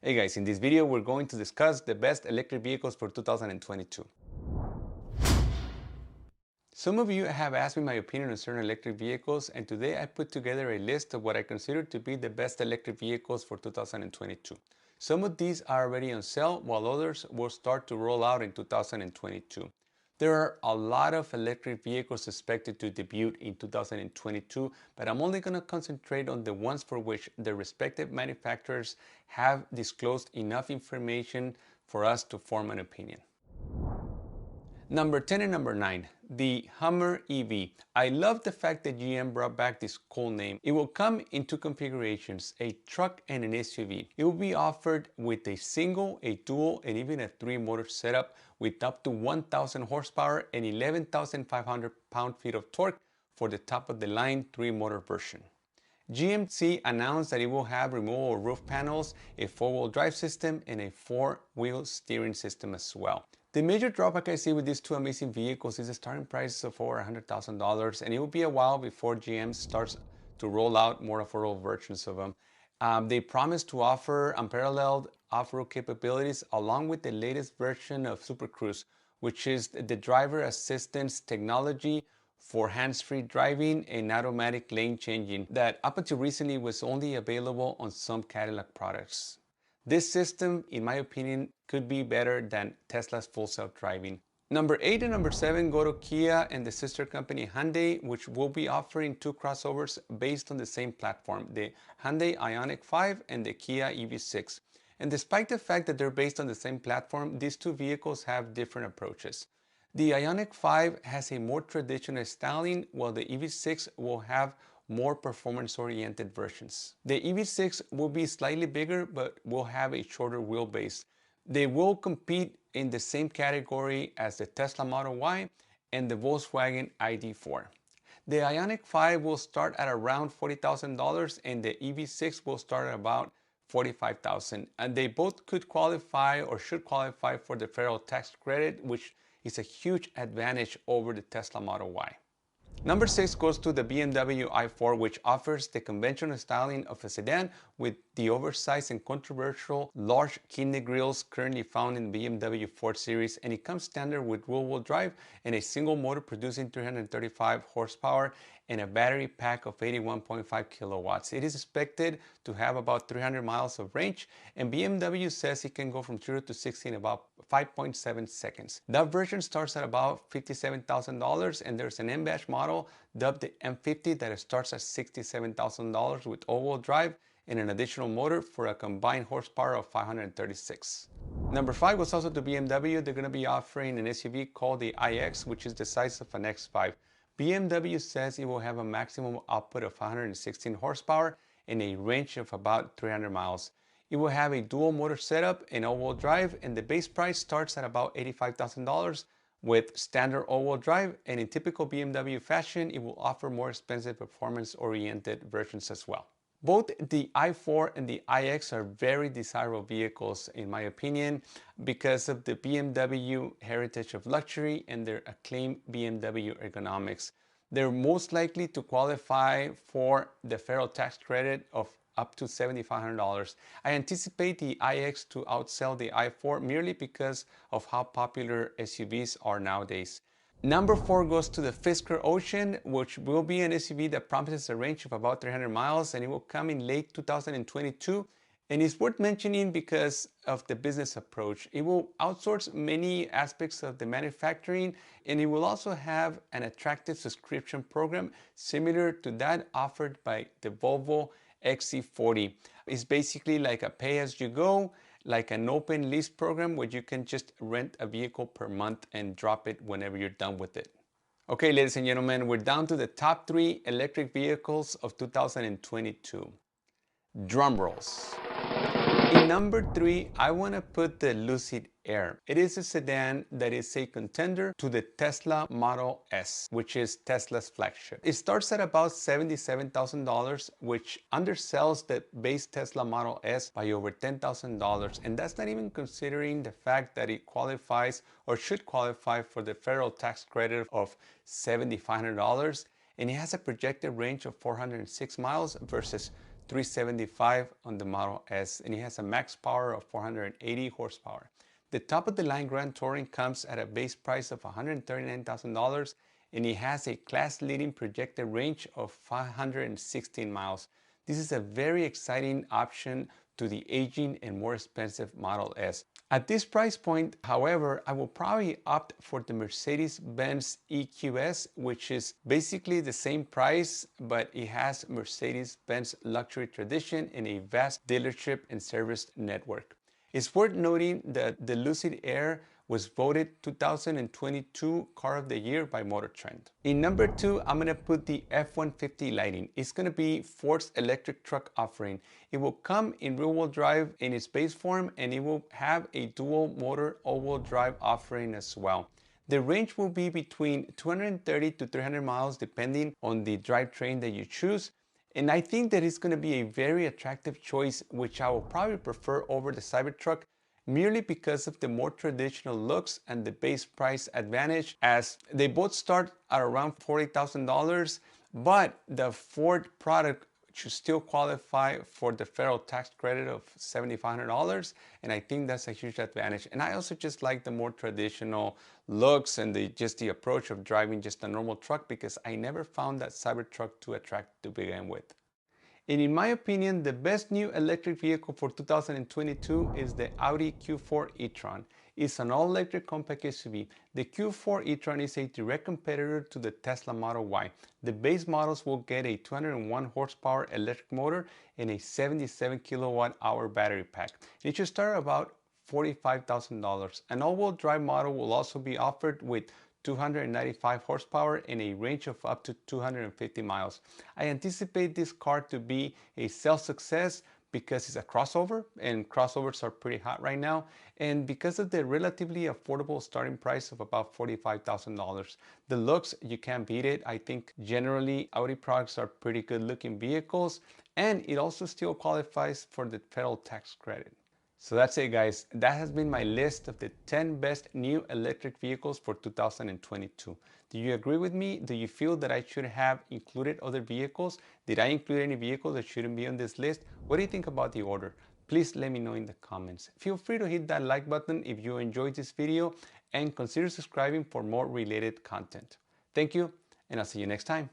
Hey guys, in this video we're going to discuss the best electric vehicles for 2022. Some of you have asked me my opinion on certain electric vehicles, and today I put together a list of what I consider to be the best electric vehicles for 2022. Some of these are already on sale, while others will start to roll out in 2022. There are a lot of electric vehicles expected to debut in 2022, but I'm only going to concentrate on the ones for which the respective manufacturers have disclosed enough information for us to form an opinion. Number 10 and number 9, the Hummer EV. I love the fact that GM brought back this cool name. It will come in two configurations, a truck and an SUV. It will be offered with a single, a dual, and even a 3-motor setup with up to 1,000 horsepower and 11,500 pound-feet of torque for the top-of-the-line 3-motor version. GMC announced that it will have removable roof panels, a 4-wheel drive system, and a 4-wheel steering system as well. The major drawback I see with these two amazing vehicles is the starting price of over $100,000, and it will be a while before GM starts to roll out more affordable versions of them. They promise to offer unparalleled off-road capabilities along with the latest version of Super Cruise, which is the driver assistance technology for hands-free driving and automatic lane changing that up until recently was only available on some Cadillac products. This system, in my opinion, could be better than Tesla's full self-driving. Number 8 and number 7 go to Kia and the sister company Hyundai, which will be offering two crossovers based on the same platform, the Hyundai Ioniq 5 and the Kia EV6. And despite the fact that they're based on the same platform, these two vehicles have different approaches. The Ioniq 5 has a more traditional styling, while the EV6 will have more performance-oriented versions. The EV6 will be slightly bigger, but will have a shorter wheelbase. They will compete in the same category as the Tesla Model Y and the Volkswagen ID.4. The Ioniq 5 will start at around $40,000 and the EV6 will start at about $45,000. And they both could qualify or should qualify for the federal tax credit, which is a huge advantage over the Tesla Model Y. Number 6 goes to the BMW i4, which offers the conventional styling of a sedan with the oversized and controversial large kidney grills currently found in BMW 4 Series, and it comes standard with rear-wheel drive and a single motor producing 335 horsepower and a battery pack of 81.5 kilowatts. It is expected to have about 300 miles of range, and BMW says it can go from 0 to 60 in about 5.7 seconds. That version starts at about $57,000, and there's an M-Badge model dubbed the M50 that starts at $67,000 with all-wheel drive and an additional motor for a combined horsepower of 536. Number 5 was also to BMW. They're going to be offering an SUV called the iX, which is the size of an X5. BMW says it will have a maximum output of 516 horsepower and a range of about 300 miles. It will have a dual motor setup and all-wheel drive, and the base price starts at about $85,000 with standard all-wheel drive, and in typical BMW fashion, it will offer more expensive performance-oriented versions as well. Both the i4 and the iX are very desirable vehicles in my opinion because of the BMW heritage of luxury and their acclaimed BMW ergonomics. They're most likely to qualify for the federal tax credit of up to $7,500. I anticipate the iX to outsell the i4 merely because of how popular SUVs are nowadays. Number 4 goes to the Fisker Ocean, which will be an SUV that promises a range of about 300 miles, and it will come in late 2022. And it's worth mentioning because of the business approach. It will outsource many aspects of the manufacturing, and it will also have an attractive subscription program similar to that offered by the Volvo XC40. It's basically like a pay-as-you-go, like an open lease program where you can just rent a vehicle per month and drop it whenever you're done with it. Okay, ladies and gentlemen, we're down to the top 3 electric vehicles of 2022. Drum rolls. In number 3, I want to put the Lucid Air. It is a sedan that is a contender to the Tesla Model S, which is Tesla's flagship. It starts at about $77,000, which undersells the base Tesla Model S by over $10,000. And that's not even considering the fact that it qualifies or should qualify for the federal tax credit of $7,500. And it has a projected range of 406 miles versus $375 on the Model S, and it has a max power of 480 horsepower. The top of the line Grand Touring comes at a base price of $139,000, and it has a class-leading projected range of 516 miles. This is a very exciting option to the aging and more expensive Model S. At this price point, however, I will probably opt for the Mercedes-Benz EQS, which is basically the same price, but it has Mercedes-Benz luxury tradition and a vast dealership and service network. It's worth noting that the Lucid Air was voted 2022 Car of the Year by Motor Trend. In number 2, I'm gonna put the F-150 Lightning. It's gonna be Ford's electric truck offering. It will come in rear-wheel drive in its base form, and it will have a dual motor all-wheel drive offering as well. The range will be between 230 to 300 miles depending on the drivetrain that you choose. And I think that it's going to be a very attractive choice, which I will probably prefer over the Cybertruck, merely because of the more traditional looks and the base price advantage, as they both start at around $40,000, but the Ford product should still qualify for the federal tax credit of $7,500, and I think that's a huge advantage. And I also just like the more traditional looks and the approach of driving just a normal truck, because I never found that Cybertruck too attractive to begin with. And in my opinion, the best new electric vehicle for 2022 is the Audi Q4 Etron. It's an all-electric compact SUV. The Q4 Etron is a direct competitor to the Tesla Model Y. The base models will get a 201 horsepower electric motor and a 77 kilowatt-hour battery pack. It should start about $45,000. An all-wheel drive model will also be offered with 295 horsepower and a range of up to 250 miles. I anticipate this car to be a sales success because it's a crossover, and crossovers are pretty hot right now, and because of the relatively affordable starting price of about $45,000. The looks, you can't beat it. I think generally Audi products are pretty good looking vehicles, and it also still qualifies for the federal tax credit. So that's it, guys. That has been my list of the 10 best new electric vehicles for 2022. Do you agree with me? Do you feel that I should have included other vehicles? Did I include any vehicles that shouldn't be on this list? What do you think about the order? Please let me know in the comments. Feel free to hit that like button if you enjoyed this video, and consider subscribing for more related content. Thank you, and I'll see you next time.